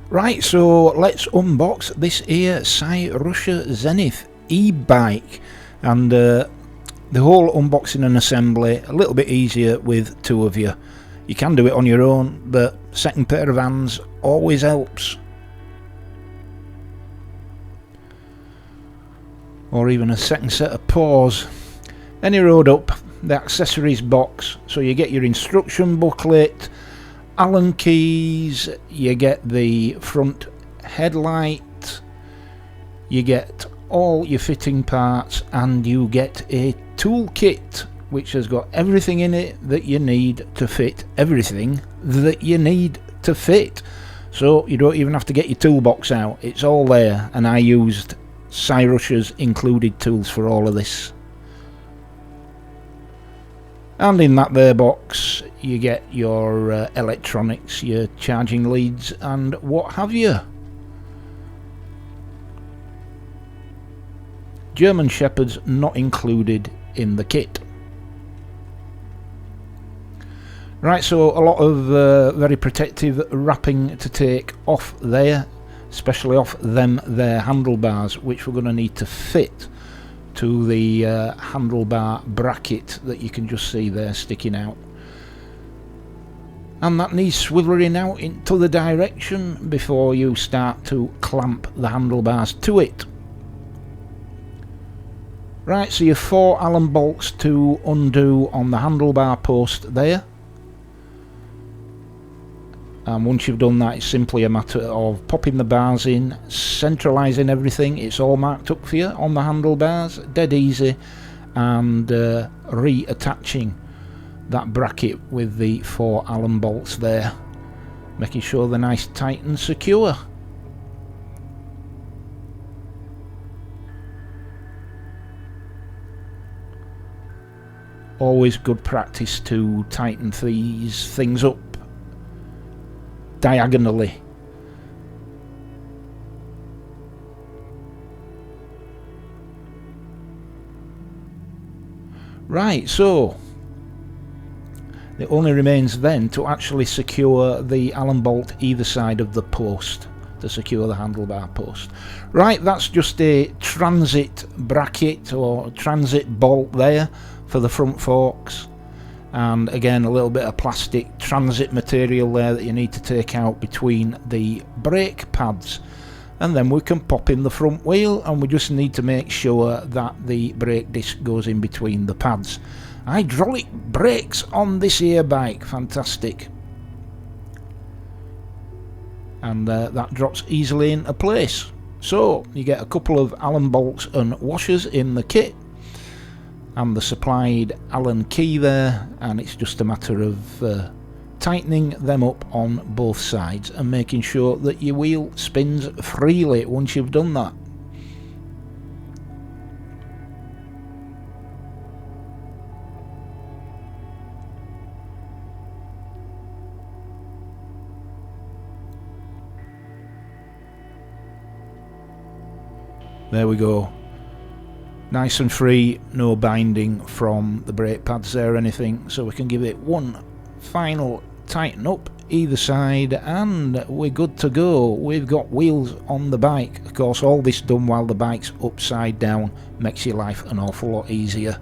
Right, so let's unbox this here Cyrusher Zenith E-Bike, and the whole unboxing and assembly a little bit easier with two of you. You can do it on your own, but second pair of hands always helps. Or even a second set of paws. Then you load up the accessories box, so you get your instruction booklet, Allen keys, you get the front headlight, you get all your fitting parts, and you get a toolkit which has got everything in it that you need to fit everything that you need to fit. So you don't even have to get your toolbox out, it's all there, and I used Cyrusher's included tools for all of this. And in that there box you get your electronics, your charging leads and what have you. German Shepherds not included in the kit. Right, so a lot of very protective wrapping to take off there, especially off them there handlebars, which we're going to need to fit to the handlebar bracket that you can just see there sticking out, and that needs swiveling out into the direction before you start to clamp the handlebars to it. Right, so your 4 Allen bolts to undo on the handlebar post there, and once you've done that, it's simply a matter of popping the bars in, centralising everything. It's all marked up for you on the handlebars, dead easy, and reattaching that bracket with the 4 Allen bolts there, making sure they're nice, tight and secure. Always good practice to tighten these things up diagonally. Right, so it only remains then to actually secure the Allen bolt either side of the post, to secure the handlebar post. Right, that's just a transit bracket or transit bolt there for the front forks. And again, a little bit of plastic transit material there that you need to take out between the brake pads, and then we can pop in the front wheel, and we just need to make sure that the brake disc goes in between the pads. Hydraulic brakes on this here bike, fantastic, and that drops easily into place. So you get a couple of Allen bolts and washers in the kit, and the supplied Allen key there, and it's just a matter of tightening them up on both sides and making sure that your wheel spins freely once you've done that. There we go. Nice and free, no binding from the brake pads there or anything, so we can give it one final tighten up either side and we're good to go. We've got wheels on the bike. Of course, all this done while the bike's upside down makes your life an awful lot easier.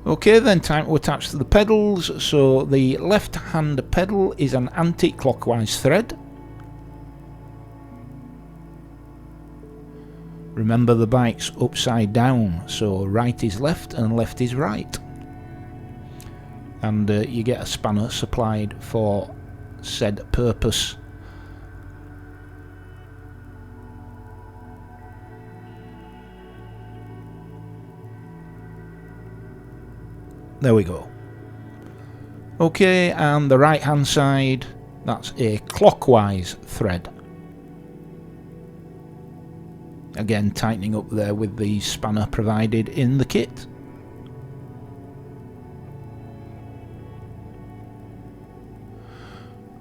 Okay, then time to attach to the pedals. So the left hand pedal is an anti-clockwise thread. Remember, the bike's upside down, so right is left and left is right. And you get a spanner supplied for said purpose. There we go. Okay, and the right hand side, that's a clockwise thread. Again, tightening up there with the spanner provided in the kit.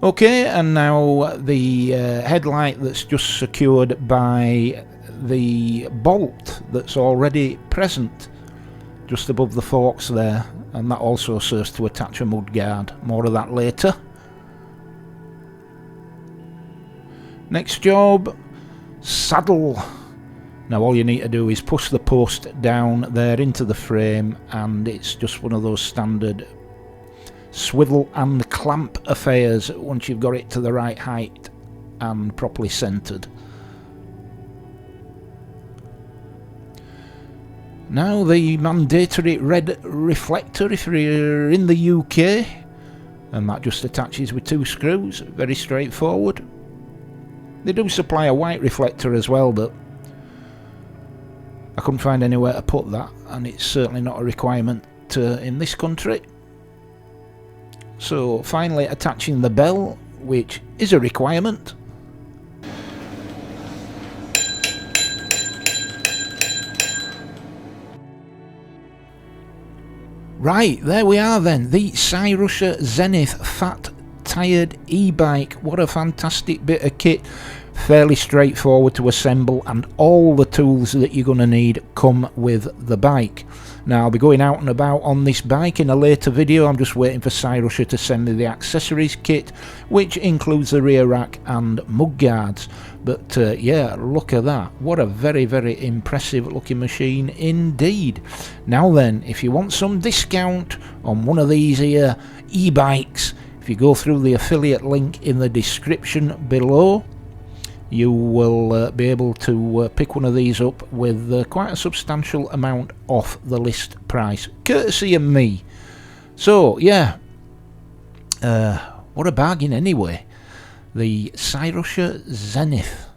Okay, and now the headlight that's just secured by the bolt that's already present just above the forks there, and that also serves to attach a mudguard. More of that later. Next job, saddle. Now all you need to do is push the post down there into the frame, and it's just one of those standard swivel and clamp affairs once you've got it to the right height and properly centered. Now the mandatory red reflector if you're in the UK, and that just attaches with 2 screws, very straightforward. They do supply a white reflector as well, but I couldn't find anywhere to put that, and it's certainly not a requirement in this country. So finally attaching the bell, which is a requirement. Right, there we are then, the Cyrusher Zenith Fat Tired E-Bike. What a fantastic bit of kit. Fairly straightforward to assemble, and all the tools that you're going to need come with the bike. Now I'll be going out and about on this bike in a later video. I'm just waiting for Cyrusher to send me the accessories kit, which includes the rear rack and mudguards. But yeah, look at that. What a very, very impressive looking machine indeed. Now then, if you want some discount on one of these here e-bikes, if you go through the affiliate link in the description below, you will be able to pick one of these up with quite a substantial amount off the list price, courtesy of me. So yeah, what a bargain anyway. The Cyrusher Zenith.